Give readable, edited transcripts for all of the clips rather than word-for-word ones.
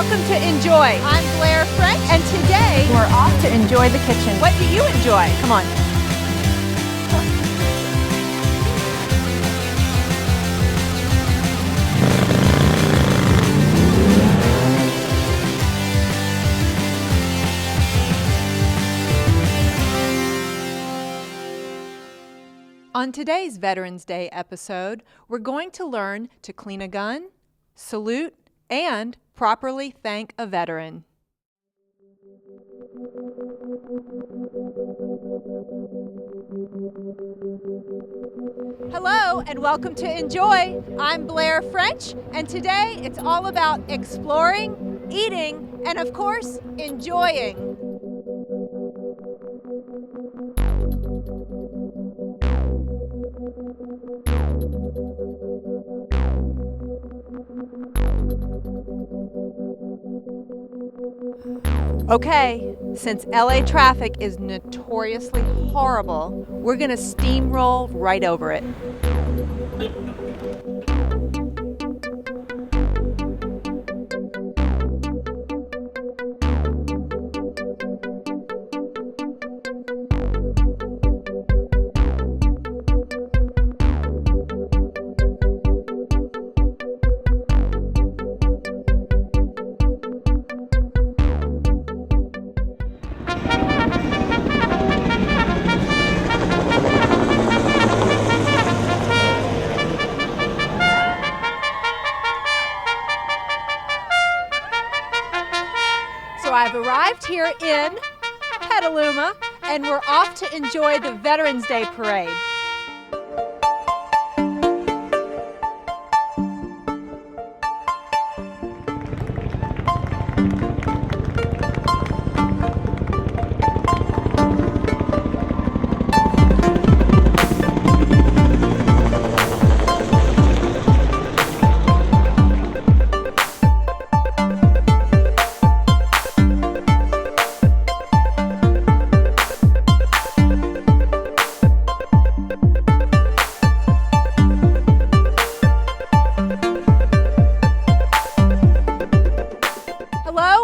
welcome to Enjoy. I'm Blair French, and today we're off to enjoy the kitchen. What do you enjoy? Come on. On today's Veterans Day episode, we're going to learn to clean a gun, salute, and properly thank a veteran. Hello and welcome to Enjoy. I'm Blair French, and today it's all about exploring, eating, and of course, enjoying. Okay, since LA traffic is notoriously horrible, we're gonna steamroll right over it. So I've arrived here in Petaluma, and we're off to enjoy the Veterans Day Parade.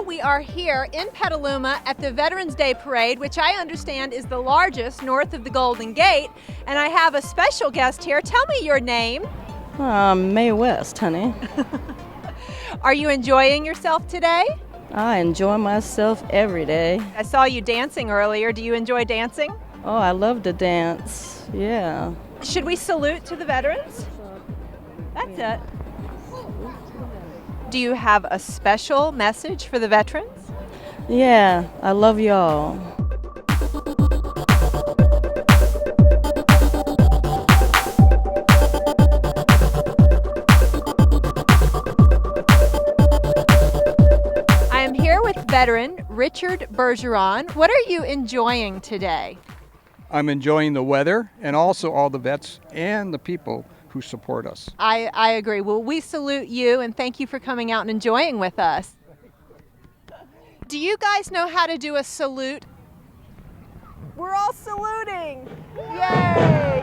We are here in Petaluma at the Veterans Day Parade, which I understand is the largest north of the Golden Gate. And I have a special guest here. Tell me your name. Mae West, honey. Are you enjoying yourself today? I enjoy myself every day. I saw you dancing earlier. Do you enjoy dancing? Oh, I love to dance. Yeah. Should we salute to the veterans? That's it. Do you have a special message for the veterans? Yeah, I love y'all. I am here with veteran Richard Bergeron. What are you enjoying today? I'm enjoying the weather and also all the vets and the people who support us. I agree. Well, we salute you and thank you for coming out and enjoying with us. Do you guys know how to do a salute? We're all saluting. Yay!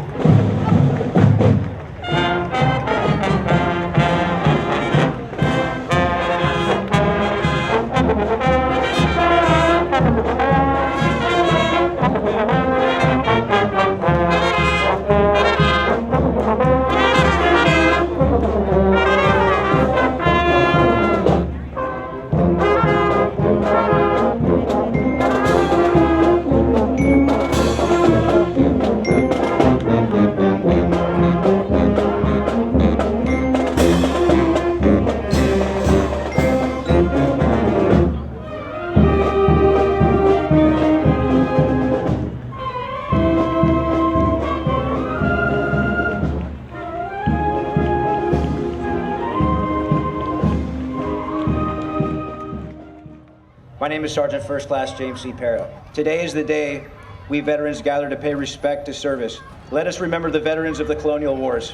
My name is Sergeant First Class James C. Parra. Today is the day we veterans gather to pay respect to service. Let us remember the veterans of the colonial wars,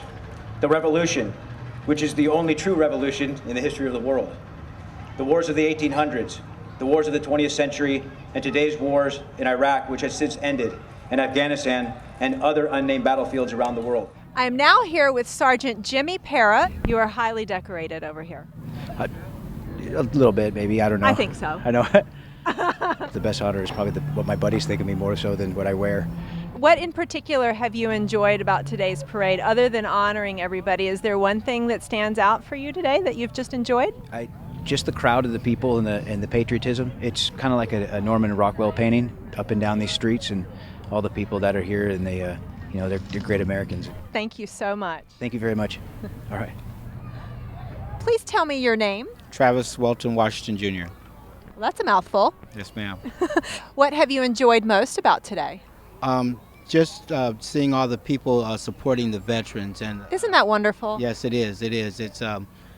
the revolution, which is the only true revolution in the history of the world, the wars of the 1800s, the wars of the 20th century, and today's wars in Iraq, which has since ended, and Afghanistan, and other unnamed battlefields around the world. I am now here with Sergeant Jimmy Parra. You are highly decorated over here. A little bit, maybe. I don't know. I think so. I know. The best honor is probably what my buddies think of me more so than what I wear. What in particular have you enjoyed about today's parade, other than honoring everybody? Is there one thing that stands out for you today that you've just enjoyed? Just the crowd of the people and the patriotism. It's kind of like a Norman Rockwell painting up and down these streets, and all the people that are here, and they're great Americans. Thank you so much. Thank you very much. All right. Please tell me your name. Travis Welton Washington Jr. Well, that's a mouthful. Yes, ma'am. What have you enjoyed most about today? Just seeing all the people supporting the veterans, and Isn't that wonderful? yes, it is. It is. It's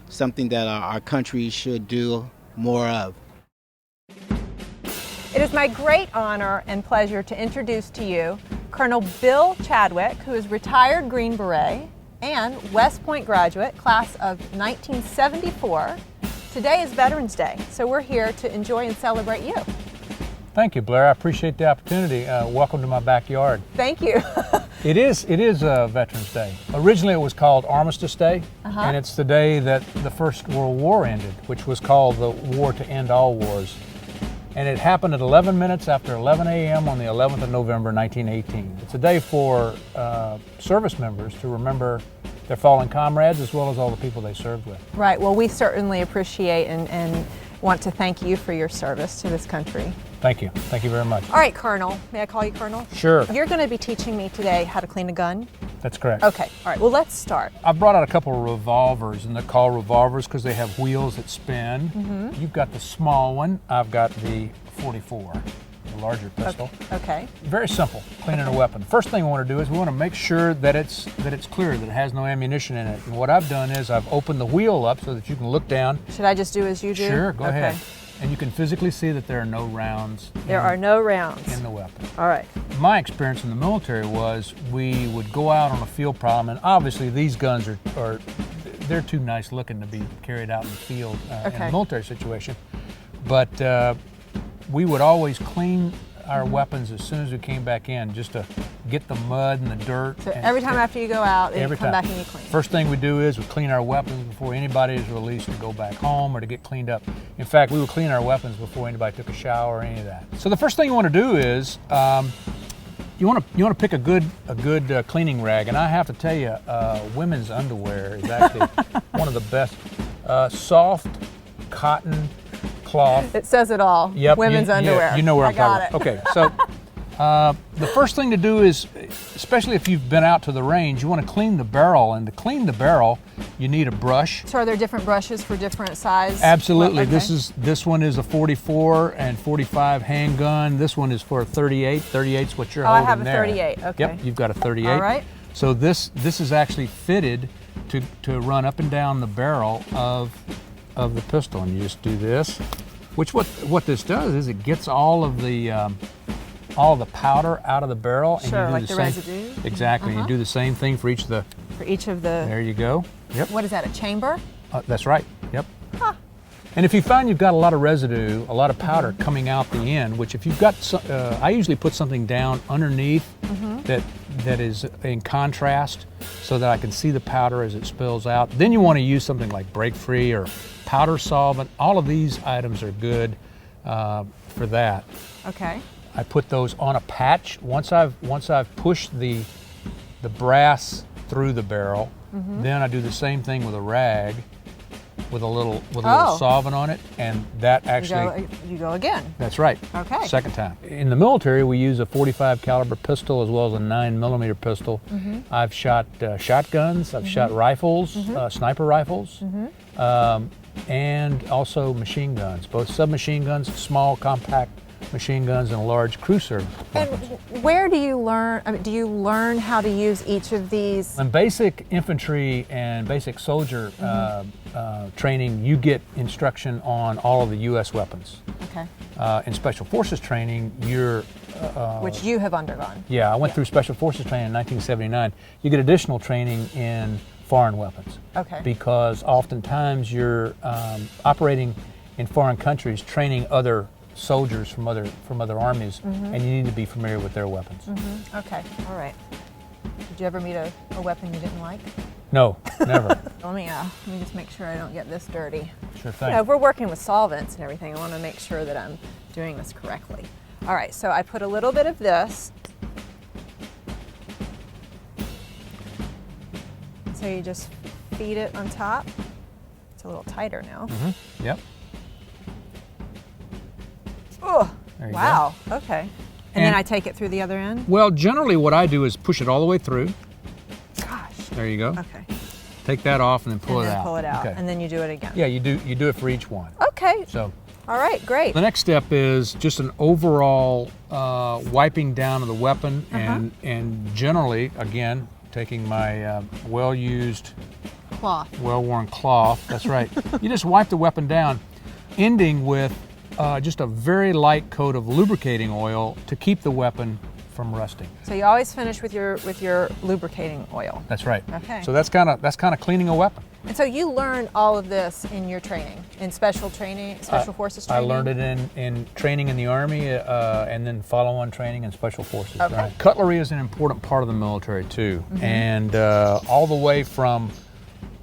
something that our country should do more of. It is my great honor and pleasure to introduce to you Colonel Bill Chadwick, who is retired Green Beret and West Point graduate, class of 1974. Today is Veterans Day, so we're here to enjoy and celebrate you. Thank you, Blair. I appreciate the opportunity. Welcome to my backyard. Thank you. It is Veterans Day. Originally, it was called Armistice Day, and it's the day that the First World War ended, which was called the War to End All Wars. And it happened at 11 minutes after 11 a.m. on the 11th of November, 1918. It's a day for service members to remember their fallen comrades as well as all the people they served with. Right, well, we certainly appreciate and want to thank you for your service to this country. Thank you. Thank you very much. All right, Colonel. May I call you Colonel? Sure. You're going to be teaching me today how to clean a gun? That's correct. Okay, all right, well, let's start. I brought out a couple of revolvers, and they're called revolvers because they have wheels that spin. You've got the small one. I've got the 44, the larger pistol. Okay. Very simple, cleaning a weapon. First thing we want to do is we want to make sure that it's clear, that it has no ammunition in it. And what I've done is I've opened the wheel up so that you can look down. Should I just do as you do? Sure, go Okay. ahead. And you can physically see that there are no rounds There are no rounds. in the weapon. All right. My experience in the military was we would go out on a field problem, and obviously these guns they're too nice looking to be carried out in the field in a military situation. But we would always clean our weapons as soon as we came back in, just to get the mud and the dirt. So every time after you go out, then you Every come time. back and you clean. First thing we do is we clean our weapons before anybody is released to go back home or to get cleaned up. In fact, we would clean our weapons before anybody took a shower or any of that. So the first thing you want to do is you want to pick a good cleaning rag, and I have to tell you, women's underwear is actually one of the best. Soft cotton cloth. It says it all. Yep, Women's underwear. You know where I'm I got talking about. Okay, so the first thing to do is, especially if you've been out to the range, you want to clean the barrel. And to clean the barrel, you need a brush. So are there different brushes for different size? Absolutely. Okay. This one is a 44 and 45 handgun. This one is for a 38. 38's what you're holding I have a there. 38. Okay. Yep, you've got a 38. All right. So this is actually fitted to run up and down the barrel of the pistol, and you just do this. Which what this does is it gets all of the powder out of the barrel. Sure, and like you do the the same, residue. Exactly. You do the same thing for each of the. For each of the. There you go. Yep. What is that? A chamber? That's right. Yep. Huh. And if you find you've got a lot of residue, a lot of powder coming out the end, which if you've got, I usually put something down underneath that is in contrast, so that I can see the powder as it spills out. Then you want to use something like Break Free or powder solvent. All of these items are good for that. Okay. I put those on a patch. Once I've pushed the brass through the barrel, then I do the same thing with a rag, with a little solvent on it, and that actually You go again. That's right. Okay. Second time. In the military, we use a 45 caliber pistol as well as a 9mm pistol. I've shot shotguns. I've shot rifles, sniper rifles, and also machine guns, both submachine guns, small compact machine guns, and large cruiser weapons. And where do you learn? I mean, do you learn how to use each of these? In basic infantry and basic soldier training, you get instruction on all of the U.S. weapons. Okay. In Special Forces training, you're... Which you have undergone. Yeah, I went through Special Forces training in 1979. You get additional training in foreign weapons. Okay. Because oftentimes you're operating in foreign countries, training other soldiers from other armies, and you need to be familiar with their weapons. Okay, all right. Did you ever meet a weapon you didn't like? No, never. Let me just make sure I don't get this dirty. Sure thing. You know, if we're working with solvents and everything, I want to make sure that I'm doing this correctly. All right, so I put a little bit of this. So you just feed it on top. It's a little tighter now. Yep. Oh, There you wow. Okay. And then And- I take it through the other end. Well, generally what I do is push it all the way through. Gosh. There you go. Okay. Take that off and then pull and it then out. pull it out, Okay. and then you do it again. Yeah, you do it for each one. Okay. So All right. Great. the next step is just an overall wiping down of the weapon, and generally, again, taking my well-used, Cloth. well-worn cloth. That's right. You just wipe the weapon down, ending with just a very light coat of lubricating oil to keep the weapon from rusting. So you always finish with your lubricating oil. That's right. Okay. So that's kind of cleaning a weapon. And so you learn all of this in your training, in special forces I training? learned it in training in the Army and then follow-on training in Special Forces. Okay. Right. Cutlery is an important part of the military too, and all the way from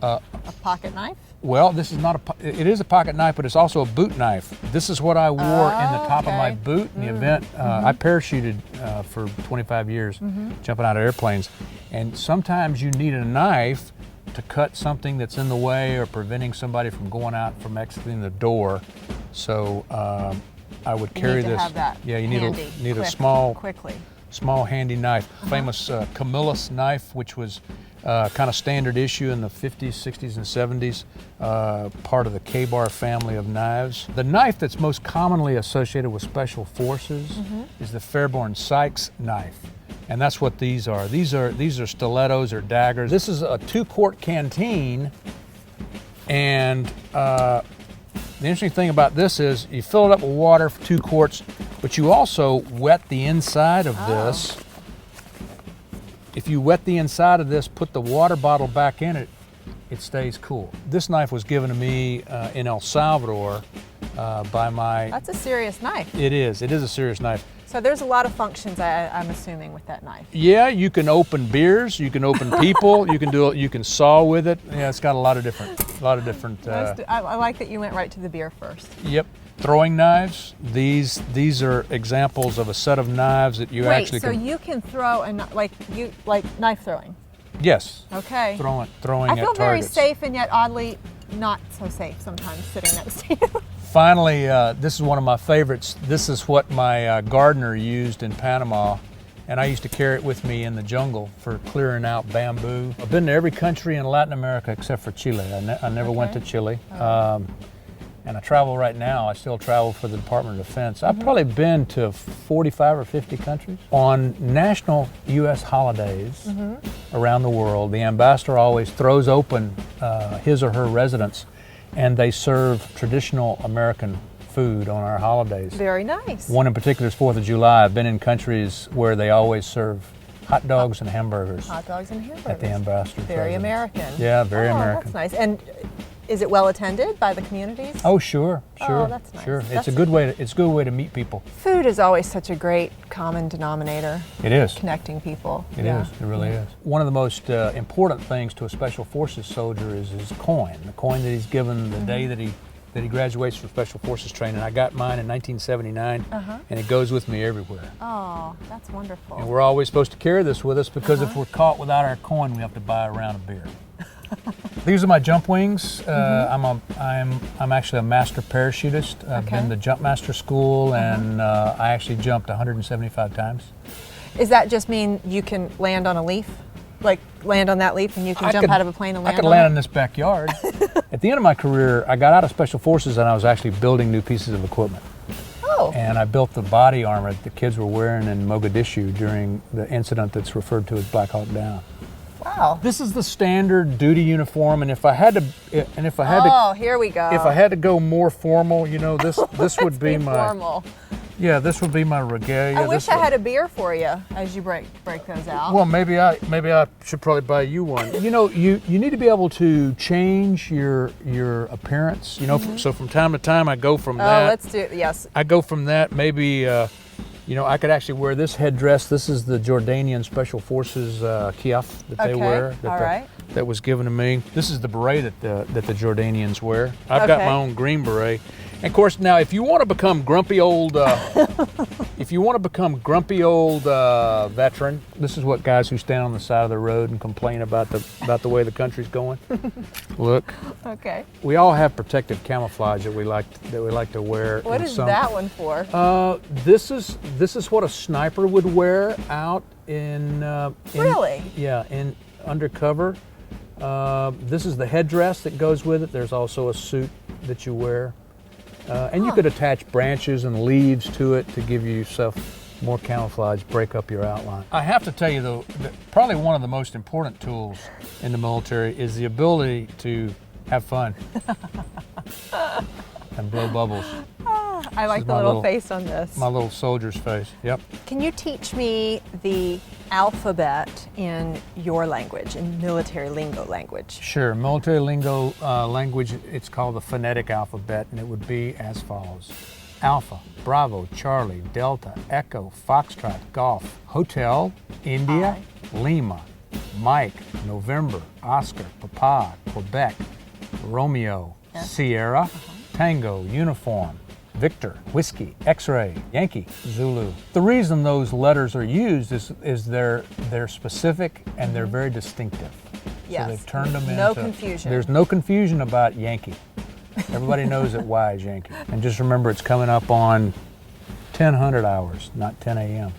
A pocket knife? well, this is not it is a pocket knife, but it's also a boot knife. This is what I wore in the top of my okay. boot in the event. I parachuted for 25 years, jumping out of airplanes, and sometimes you need a knife to cut something that's in the way or preventing somebody from going out, from exiting the door. So I would carry need to this. have that yeah, you handy, need a quickly. small handy knife. Famous Camillus knife, which was kind of standard issue in the 50s, 60s, and 70s, part of the K-bar family of knives. The knife that's most commonly associated with Special Forces is the Fairborn Sykes knife. And that's what these are. These are stilettos or daggers. This is a 2-quart canteen, and the interesting thing about this is you fill it up with water for 2 quarts, but you also wet the inside of this. If you wet the inside of this, put the water bottle back in it, it stays cool. This knife was given to me in El Salvador by my... That's a serious knife. It is a serious knife. So there's a lot of functions, I'm assuming, with that knife. Yeah, you can open beers, you can open people, you can saw with it. Yeah, it's got a lot of different. I like that you went right to the beer first. Yep. Throwing knives. These are examples of a set of knives that you actually so can. you can throw like knife throwing. Yes. Okay. Throwing I at feel very targets. safe and yet oddly not so safe sometimes sitting next to you. Finally, this is one of my favorites. This is what my gardener used in Panama, and I used to carry it with me in the jungle for clearing out bamboo. I've been to every country in Latin America except for Chile. I never went to Chile. And I travel right now. I still travel for the Department of Defense. I've probably been to 45 or 50 countries. On national U.S. holidays around the world, the ambassador always throws open his or her residence, and they serve traditional American food on our holidays. Very nice. One in particular is 4th of July. I've been in countries where they always serve hot dogs and hamburgers Hot dogs and hamburgers. at the ambassador's Very residence. American. Yeah, very American. That's nice. And is it well attended by the communities? Oh, sure. Oh, that's nice. Sure. That's- It's a good way to meet people. Food is always such a great common denominator, It is. connecting people. It is. It really is. One of the most important things to a Special Forces soldier is his coin. The coin that he's given the day that he graduates from Special Forces training. I got mine in 1979, and it goes with me everywhere. Oh, that's wonderful. And we're always supposed to carry this with us because if we're caught without our coin, we have to buy a round of beer. These are my jump wings. I'm actually a master parachutist. I've been to jump master school, and I actually jumped 175 times. Does that just mean you can land on a leaf? Like land on that leaf and you can jump out of a plane and land I could on land it? in this backyard. At the end of my career, I got out of Special Forces and I was actually building new pieces of equipment. Oh. And I built the body armor that the kids were wearing in Mogadishu during the incident that's referred to as Black Hawk Down. Wow. This is the standard duty uniform, and if I had to Here we go. if I had to go more formal, this would be my formal. Yeah, this would be my regalia. I wish I had a beer for you as you break those out. Well, maybe I should probably buy you one. You need to be able to change your appearance. So from time to time I go from that. Oh, let's do it. Yes. I go from that. Maybe I could actually wear this headdress. This is the Jordanian Special Forces kiaf that they wear. All right. that was given to me. This is the beret that the Jordanians wear. I've got my own green beret. And of course, now if you want to become grumpy old, veteran, this is what guys who stand on the side of the road and complain about the way the country's going. Look. Okay. We all have protective camouflage that we like to wear. What is that one for? This is what a sniper would wear out in. Really? Yeah, in undercover. This is the headdress that goes with it. There's also a suit that you wear. And you could attach branches and leaves to it to give yourself more camouflage, break up your outline. I have to tell you though, that probably one of the most important tools in the military is the ability to have fun and blow bubbles. I like the little face on this. My little soldier's face, yep. Can you teach me the alphabet in your language, in military lingo language? Sure, military lingo language, it's called the phonetic alphabet, and it would be as follows. Alpha, Bravo, Charlie, Delta, Echo, Foxtrot, Golf, Hotel, India, Lima, Mike, November, Oscar, Papa, Quebec, Romeo, Sierra, Tango, Uniform, Victor, Whiskey, X-ray, Yankee, Zulu. The reason those letters are used is they're specific and they're very distinctive. Yes. So they've turned them into... No confusion. There's no confusion about Yankee. Everybody knows that Y is Yankee. And just remember, it's coming up on 1000 hours, not 10 a.m.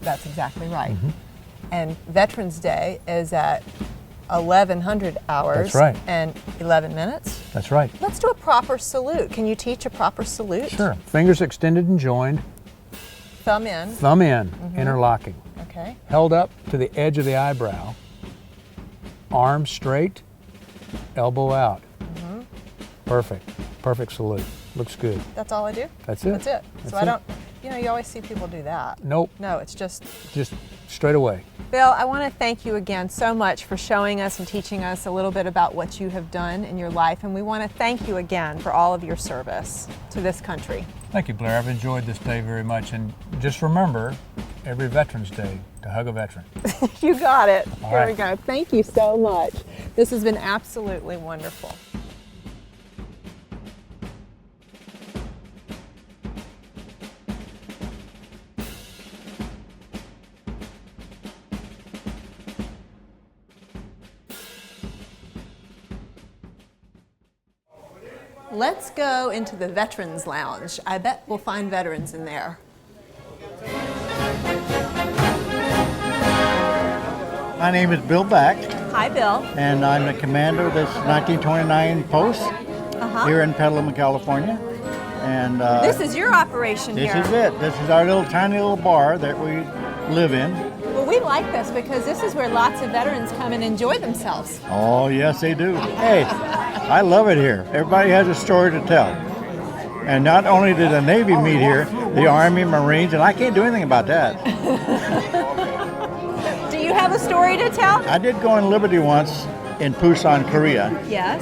That's exactly right. And Veterans Day is at 1100 hours. That's right. And 11 minutes. That's right. Let's do a proper salute. Can you teach a proper salute? Sure. Fingers extended and joined. Thumb in. Thumb in, interlocking. Okay. Held up to the edge of the eyebrow. Arms straight, elbow out. Perfect. Perfect salute. Looks good. That's all I do? That's it. That's it. That's So I it. don't, you always see people do that. Nope. No, it's just straight away. Bill, I want to thank you again so much for showing us and teaching us a little bit about what you have done in your life, and we want to thank you again for all of your service to this country. Thank you, Blair. I've enjoyed this day very much, and just remember, every Veterans Day, to hug a veteran. You got it. All Here right. we go. Thank you so much. This has been absolutely wonderful. Let's go into the Veterans Lounge. I bet we'll find veterans in there. My name is Bill Back, Hi, Bill. and I'm the commander of this 1929 post here in Petaluma, California. And This is your operation this here. is it. This is our little tiny little bar that we live in. Well, we like this because this is where lots of veterans come and enjoy themselves. Oh, yes, they do. Hey, I love it here. Everybody has a story to tell. And not only did the Navy meet here, the Army, Marines, and I can't do anything about that. Do you have a story to tell? I did go on Liberty once in Busan, Korea. Yes.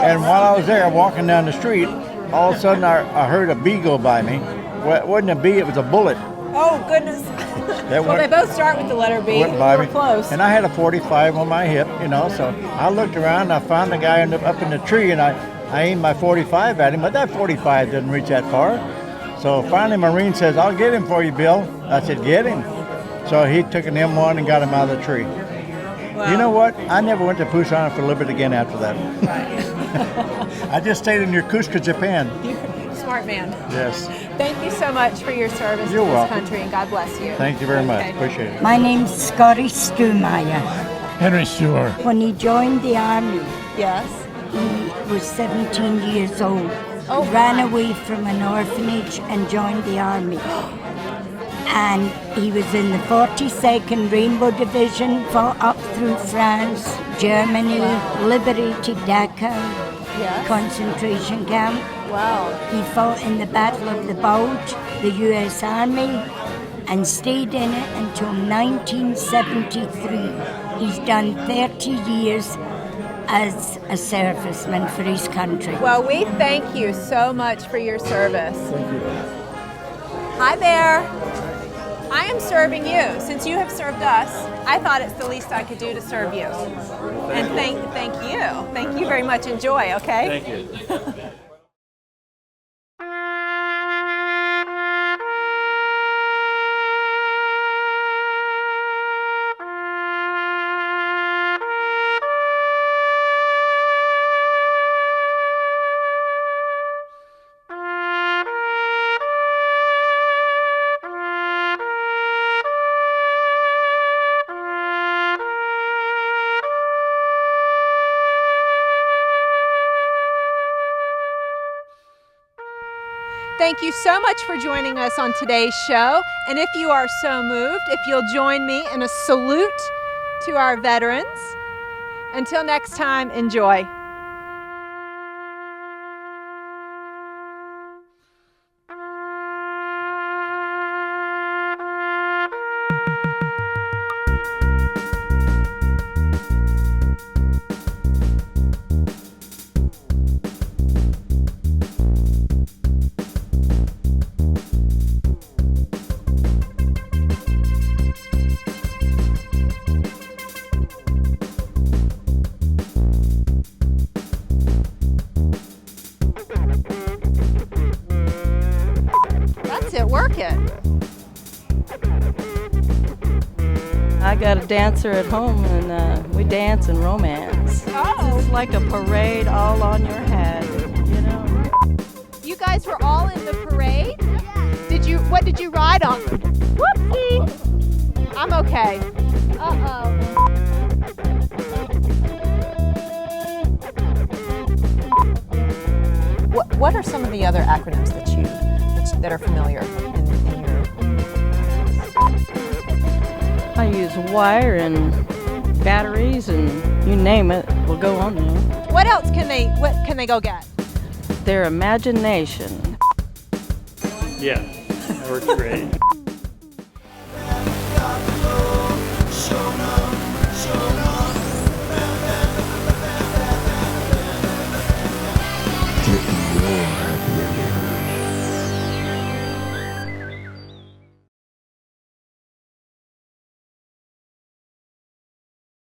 And while I was there walking down the street, all of a sudden I heard a bee go by me. Well, it wasn't a bee, it was a bullet. Oh, goodness. That Well, they both start with the letter B. went by You were me. close. And I had a 45 on my hip, so I looked around and I found the guy up in the tree, and I aimed my 45 at him, but that 45 didn't reach that far. So finally Marine says, "I'll get him for you, Bill." I said, "Get him." So he took an M1 and got him out of the tree. Wow. You know what? I never went to Busan for Liberty again after that. I just stayed in Yokosuka, Japan. Smart man. Yes. Thank you so much for your service You're to this welcome. country, and God bless you. Thank you very much. Okay. Appreciate it. My name's Scotty Stumeyer. Henry Stewart. When he joined the army, Yes. he was 17 years old. Oh, Ran my. away from an orphanage and joined the army. And he was in the 42nd Rainbow Division, fought up through France, Germany, liberated Dachau Yes. concentration camp. Wow. He fought in the Battle of the Bulge, the U.S. Army, and stayed in it until 1973. He's done 30 years as a serviceman for his country. Well, we thank you so much for your service. Hi there. I am serving you. Since you have served us, I thought it's the least I could do to serve you. And thank you. Thank you very much. Enjoy, okay? Thank you. Thank you so much for joining us on today's show. And if you are so moved, if you'll join me in a salute to our veterans. Until next time, enjoy. Work it. I got a dancer at home, and we dance and romance. Oh. It's like a parade all on your head, you know. You guys were all in the parade? What did you ride on? Whoopsie! I'm okay. Uh-oh. What are some of the other acronyms that are familiar in your? I use wire and batteries and you name it will go on there. What else can they go get? Their imagination. Yeah, that works great.